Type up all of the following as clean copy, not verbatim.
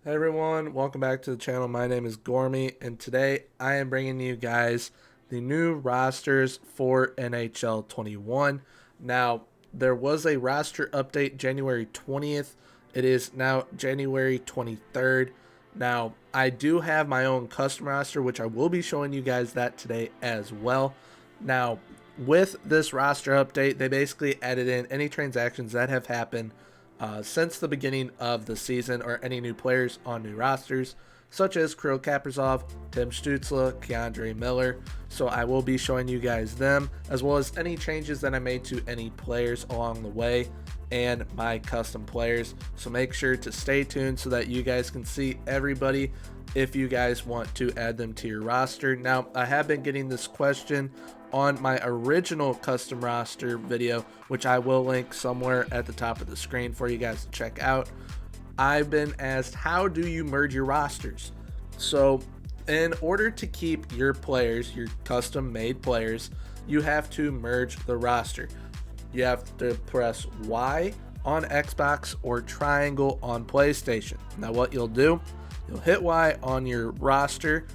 Hey everyone, welcome back to the channel. My name is Gormy, and today I am bringing you guys the new rosters for NHL 21. Now, there was a roster update January 20th. It is now January 23rd. Now, I do have my own custom roster, which I will be showing you guys that today as well. Now, with this roster update, they basically added in any transactions that have happened since the beginning of the season, or any new players on new rosters, such as Kirill Kaprizov, Tim Stützle, Keandre Miller. So I will be showing you guys them, as well as any changes that I made to any players along the way and my custom players. So make sure to stay tuned so that you guys can see everybody if you guys want to add them to your roster. Now, I have been getting this question on my original custom roster video, which I will link somewhere at the top of the screen for you guys to check out. I've been asked, how do you merge your rosters? So in order to keep your players, your custom made players, you have to merge the roster. You have to press Y on Xbox or triangle on PlayStation. Now what you'll do, you'll hit Y on your roster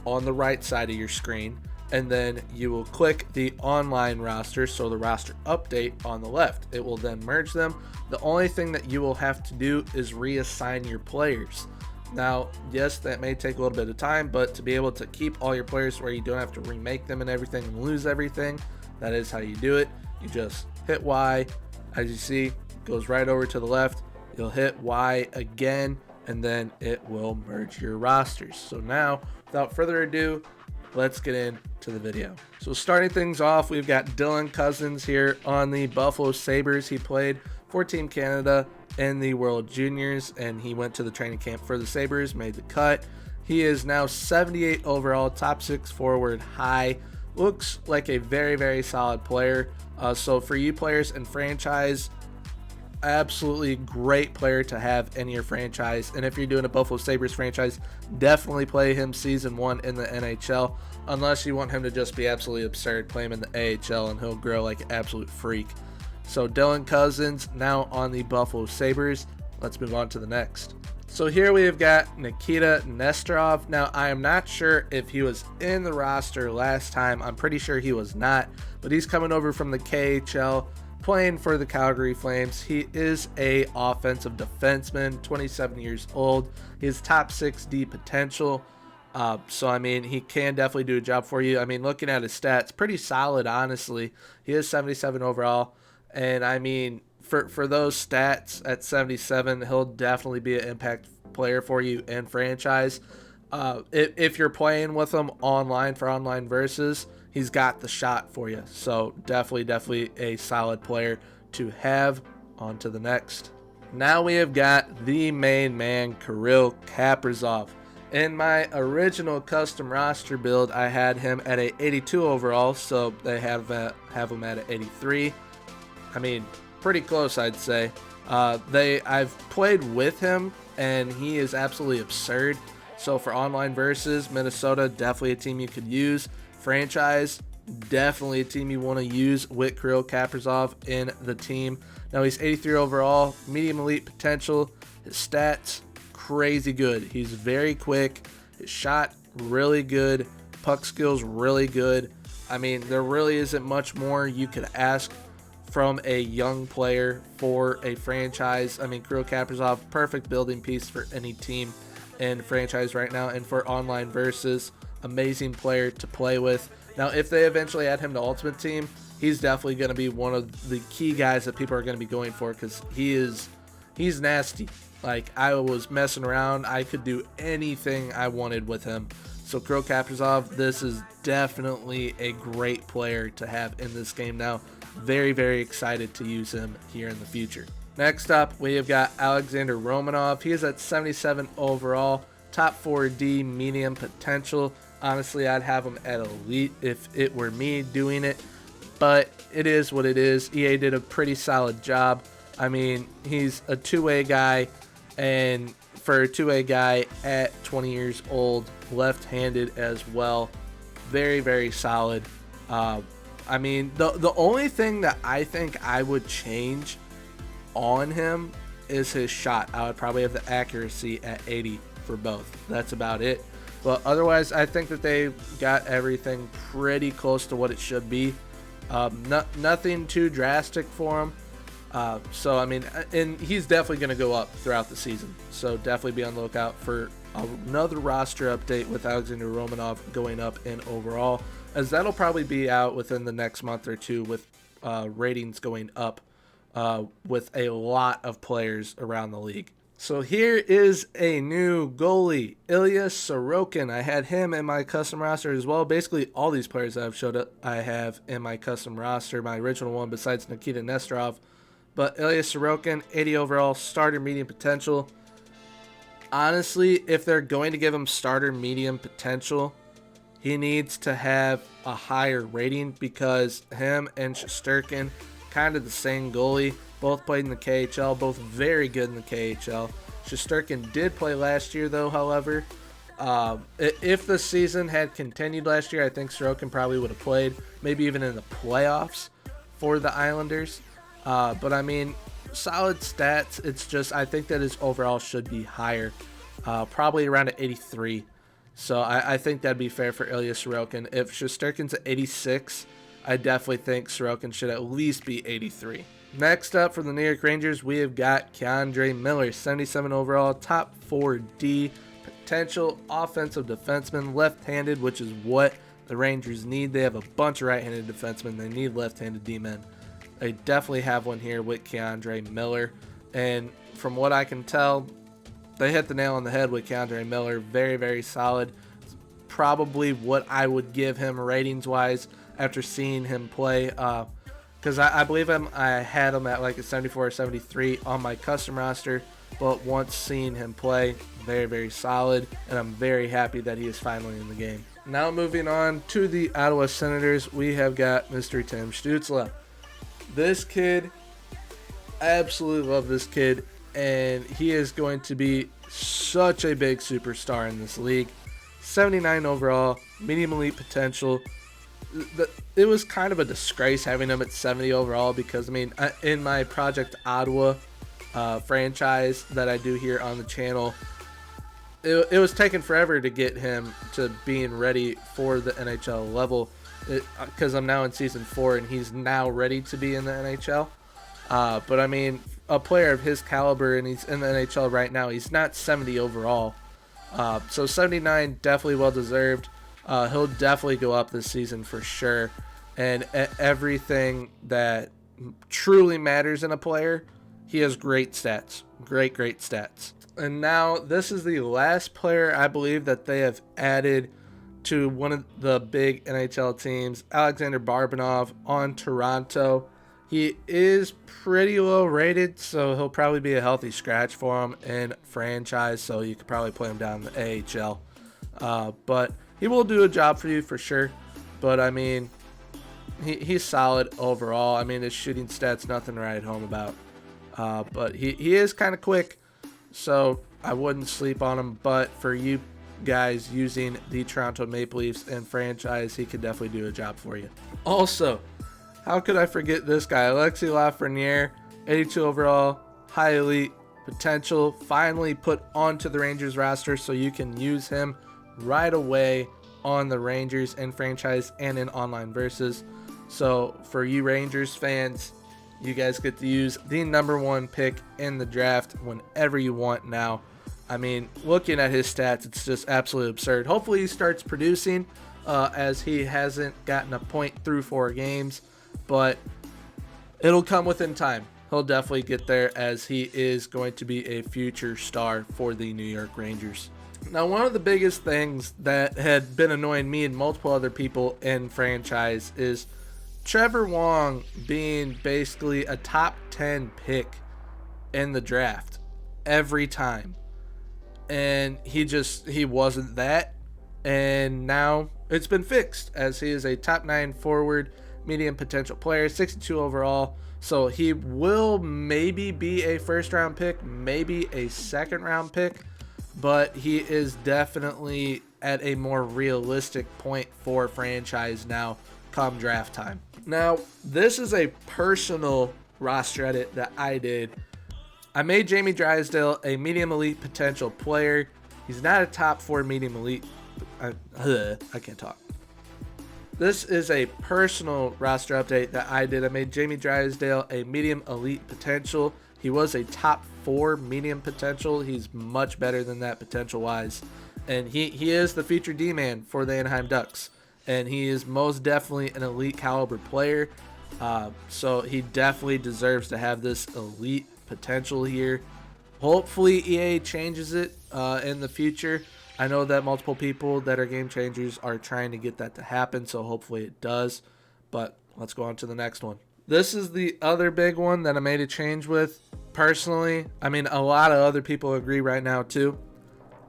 on the right side of your screen, and then you will click the online roster, so the roster update on the left. It will then merge them. The only thing that you will have to do is reassign your players. Now, yes, that may take a little bit of time, but to be able to keep all your players where you don't have to remake them and everything and lose everything, that is how you do it. You just hit Y. As you see, it goes right over to the left. You'll hit Y again, and then it will merge your rosters. So now, without further ado, let's get into the video. So starting things off, we've got Dylan Cousins here on the Buffalo Sabres. He played for Team Canada in the World Juniors, and he went to the training camp for the Sabres, made the cut. He is now 78 overall, top 6 forward high. Looks like a very, very solid player. So for you players in franchise, absolutely great player to have in your franchise. And if you're doing a Buffalo Sabres franchise, definitely play him season 1 in the NHL, unless you want him to just be absolutely absurd. Play him in the AHL and he'll grow like an absolute freak. So Dylan Cousins now on the Buffalo Sabres. Let's move on to the next. So here we have got Nikita Nesterov. Now, I am not sure if he was in the roster last time. I'm pretty sure he was not, but he's coming over from the KHL, playing for the Calgary Flames. He is a offensive defenseman, 27 years old. He has top 6D potential. So, I mean, he can definitely do a job for you. I mean, looking at his stats, pretty solid, honestly. He is 77 overall. And, I mean, for those stats at 77, he'll definitely be an impact player for you in franchise. If you're playing with him online for online versus, he's got the shot for you. So definitely a solid player to have. On to the next. Now we have got the main man, Kirill Kaprizov. In my original custom roster build, I had him at a 82 overall, so they have him at an 83. I mean, pretty close, I'd say. I've played with him, and he is absolutely absurd. So for online versus, Minnesota, definitely a team you could use. Franchise, definitely a team you want to use with Kirill Kaprizov in the team. Now he's 83 overall, medium elite potential. His stats, crazy good. He's very quick. His shot, really good. Puck skills, really good. I mean, there really isn't much more you could ask from a young player for a franchise. I mean, Kirill Kaprizov, perfect building piece for any team in franchise right now. And for online versus, amazing player to play with. Now, if they eventually add him to Ultimate Team, he's definitely going to be one of the key guys that people are going to be going for, because he's nasty. Like, I was messing around. I could do anything I wanted with him. So Kirill Kaprizov, this is definitely a great player to have in this game now. Very, very excited to use him here in the future. Next up, we have got Alexander Romanov. He is at 77 overall, top 4D, medium potential. Honestly, I'd have him at elite if it were me doing it, but it is what it is. EA did a pretty solid job. I mean, he's a two-way guy, and for a two-way guy at 20 years old, left-handed as well, very, very solid. I mean, the only thing that I think I would change on him is his shot. I would probably have the accuracy at 80 for both. That's about it. But otherwise, I think that they got everything pretty close to what it should be. Nothing too drastic for him. So, I mean, and he's definitely going to go up throughout the season. So definitely be on the lookout for another roster update with Alexander Romanov going up in overall, as that'll probably be out within the next month or two with ratings going up with a lot of players around the league. So here is a new goalie, Ilya Sorokin. I had him in my custom roster as well. Basically, all these players that I've showed up, I have in my custom roster, my original one besides Nikita Nesterov. But Ilya Sorokin, 80 overall, starter medium potential. Honestly, if they're going to give him starter medium potential, he needs to have a higher rating, because him and Shesterkin, kind of the same goalie, both played in the KHL, both very good in the KHL. Shesterkin did play last year, though, however. If the season had continued last year, I think Sorokin probably would have played, maybe even in the playoffs for the Islanders. But I mean, solid stats. It's just, I think that his overall should be higher, probably around an 83. So I think that'd be fair for Ilya Sorokin. If Shesterkin's at 86, I definitely think Sorokin should at least be 83. Next up for the New York Rangers, we have got K'Andre Miller, 77 overall, top 4D, potential offensive defenseman, left-handed, which is what the Rangers need. They have a bunch of right-handed defensemen. They need left-handed D-men. They definitely have one here with K'Andre Miller. And from what I can tell, they hit the nail on the head with K'Andre Miller. Very, very solid. Probably what I would give him ratings-wise after seeing him play. Because I believe I had him at like a 74 or 73 on my custom roster. But once seeing him play, very, very solid. And I'm very happy that he is finally in the game. Now moving on to the Ottawa Senators, we have got Mr. Tim Stützle. This kid, I absolutely love this kid. And he is going to be such a big superstar in this league. 79 overall, medium elite potential. It was kind of a disgrace having him at 70 overall, because, I mean, in my Project Ottawa franchise that I do here on the channel, it was taking forever to get him to being ready for the NHL level, because I'm now in Season 4 and he's now ready to be in the NHL. But, I mean, a player of his caliber, and he's in the NHL right now, he's not 70 overall. So 79, definitely well-deserved. He'll definitely go up this season for sure. And everything that truly matters in a player, he has great stats. Great stats. And now this is the last player I believe that they have added to one of the big NHL teams, Alexander Barabanov on Toronto. He is pretty low rated, so he'll probably be a healthy scratch for him in franchise, so you could probably play him down in the AHL. But he will do a job for you for sure. But, I mean, he's solid overall. I mean, his shooting stats, nothing to write home about. But he is kind of quick, so I wouldn't sleep on him. But for you guys using the Toronto Maple Leafs in franchise, he could definitely do a job for you. Also, how could I forget this guy? Alexis Lafreniere, 82 overall, high elite potential, finally put onto the Rangers roster, so you can use him right away on the Rangers in franchise and in online versus. So for you Rangers fans, you guys get to use the #1 pick in the draft whenever you want now. I mean, looking at his stats, it's just absolutely absurd. Hopefully he starts producing, as he hasn't gotten a point through 4 games. But it'll come within time. He'll definitely get there, as he is going to be a future star for the New York Rangers. Now, one of the biggest things that had been annoying me and multiple other people in franchise is Trevor Wong being basically a top 10 pick in the draft every time. And he wasn't that. And now it's been fixed, as he is a top 9 forward, medium potential player, 62 overall. So he will maybe be a first-round pick, maybe a second-round pick, but he is definitely at a more realistic point for franchise now come draft time. Now, this is a personal roster edit that I did. I made Jamie Drysdale a medium elite potential player. He's not a top 4 medium elite. I can't talk. This is a personal roster update that I did. I made Jamie Drysdale a medium elite potential. He was a top 4 medium potential. He's much better than that potential wise. And he is the future D-man for the Anaheim Ducks. And he is most definitely an elite caliber player. So he definitely deserves to have this elite potential here. Hopefully EA changes it in the future. I know that multiple people that are game changers are trying to get that to happen, so hopefully it does. But let's go on to the next one. This is the other big one that I made a change with. Personally, I mean, a lot of other people agree right now too.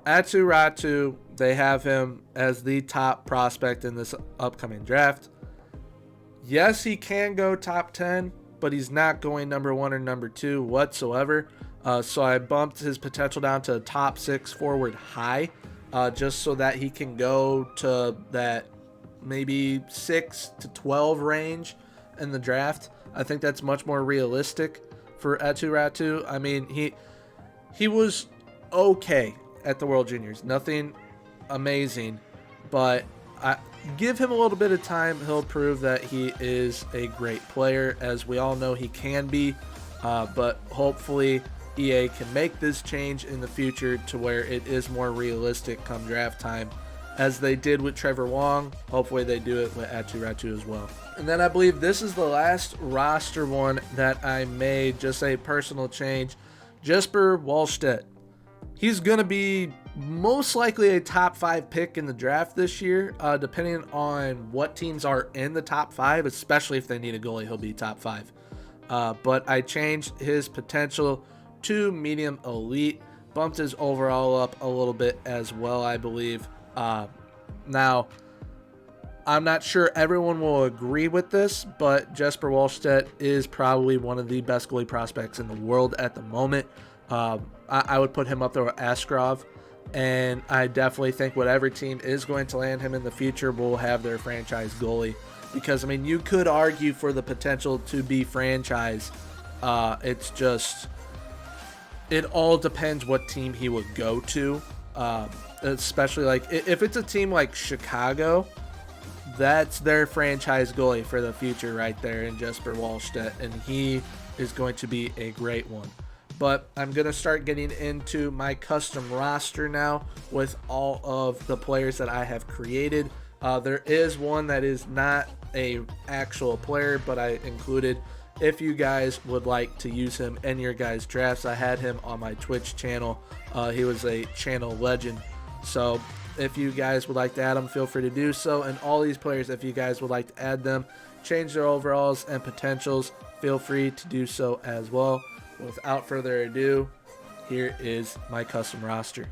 Aatu Räty, they have him as the top prospect in this upcoming draft. Yes, he can go top 10, but he's not going number 1 or number 2 whatsoever. So I bumped his potential down to top 6 forward high, just so that he can go to that maybe 6 to 12 range in the draft. I think that's much more realistic for Aatu Räty. I mean, he was okay at the World Juniors. Nothing amazing, but I give him a little bit of time. He'll prove that he is a great player, as we all know he can be. But hopefully EA can make this change in the future to where it is more realistic come draft time, as they did with Trevor Wong. Hopefully they do it with Aatu Räty as well. And then I believe this is the last roster one that I made, just a personal change. Jesper Wallstedt. He's going to be most likely a top 5 pick in the draft this year, depending on what teams are in the top 5, especially if they need a goalie, he'll be top 5. But I changed his potential to medium elite, bumped his overall up a little bit as well, I believe. Now, I'm not sure everyone will agree with this, but Jesper Wallstedt is probably one of the best goalie prospects in the world at the moment. I would put him up there with Askarov, and I definitely think whatever team is going to land him in the future will have their franchise goalie. Because, I mean, you could argue for the potential to be franchise. It's just, it all depends what team he would go to. Especially, like, if it's a team like Chicago, that's their franchise goalie for the future right there in Jesper Wallstedt, and he is going to be a great one. But I'm going to start getting into my custom roster now with all of the players that I have created. There is one that is not a actual player, but I included if you guys would like to use him in your guys' drafts. I had him on my Twitch channel. He was a channel legend. So if you guys would like to add him, feel free to do so. And all these players, if you guys would like to add them, change their overalls and potentials, feel free to do so as well. Without further ado, here is my custom roster.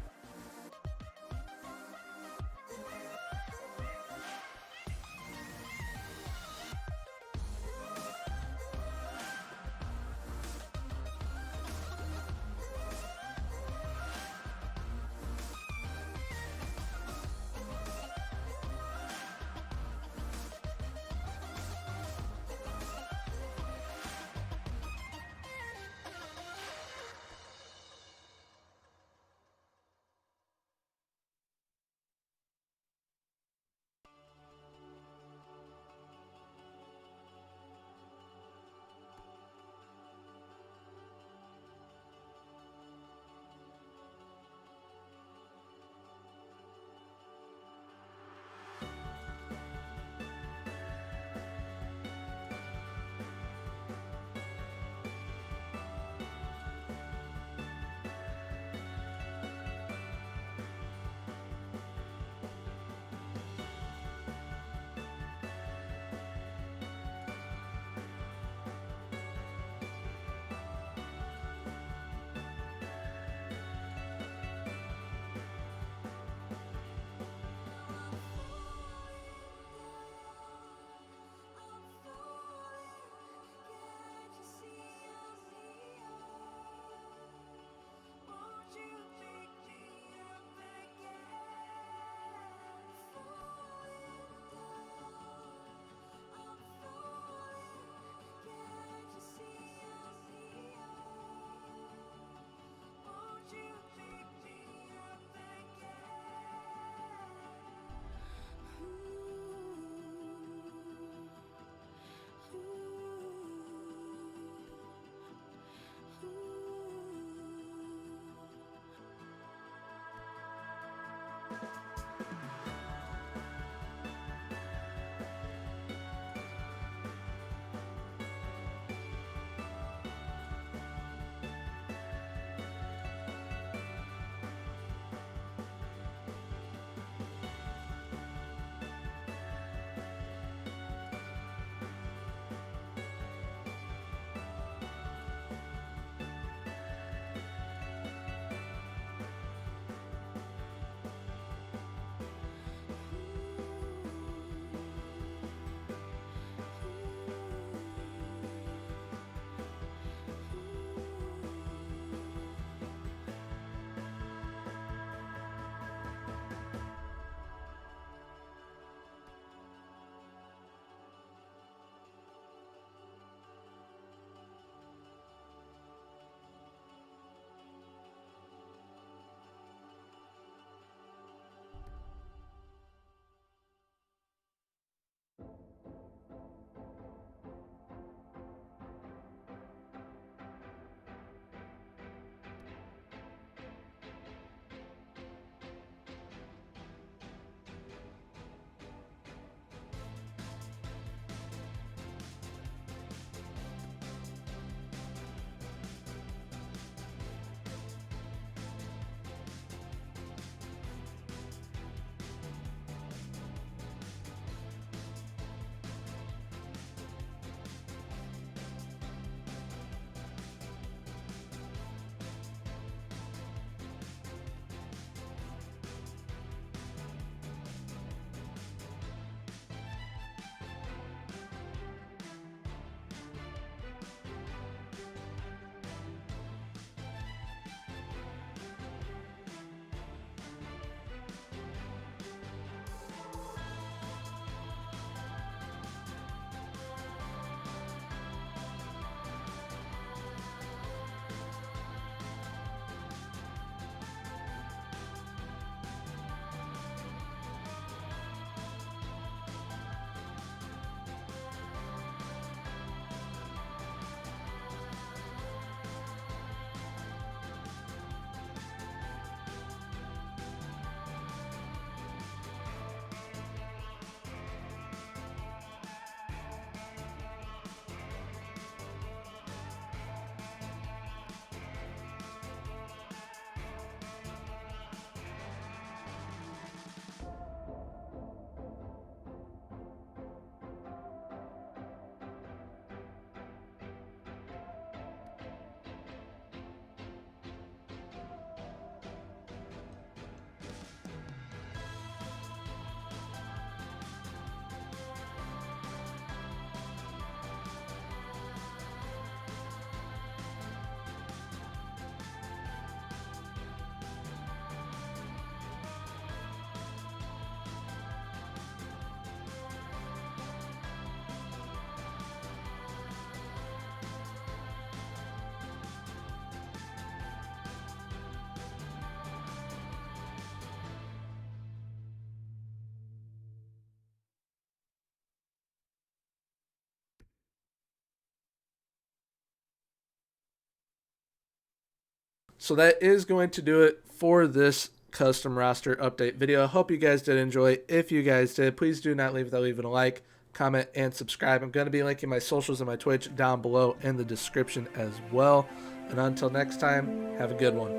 So that is going to do it for this custom roster update video. I hope you guys did enjoy. If you guys did, please do not leave without leaving a like, comment, and subscribe. I'm going to be linking my socials and my Twitch down below in the description as well. And until next time, have a good one.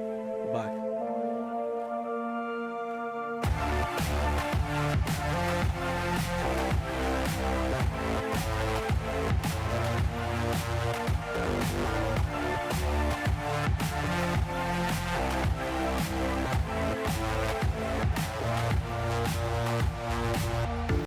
Bye.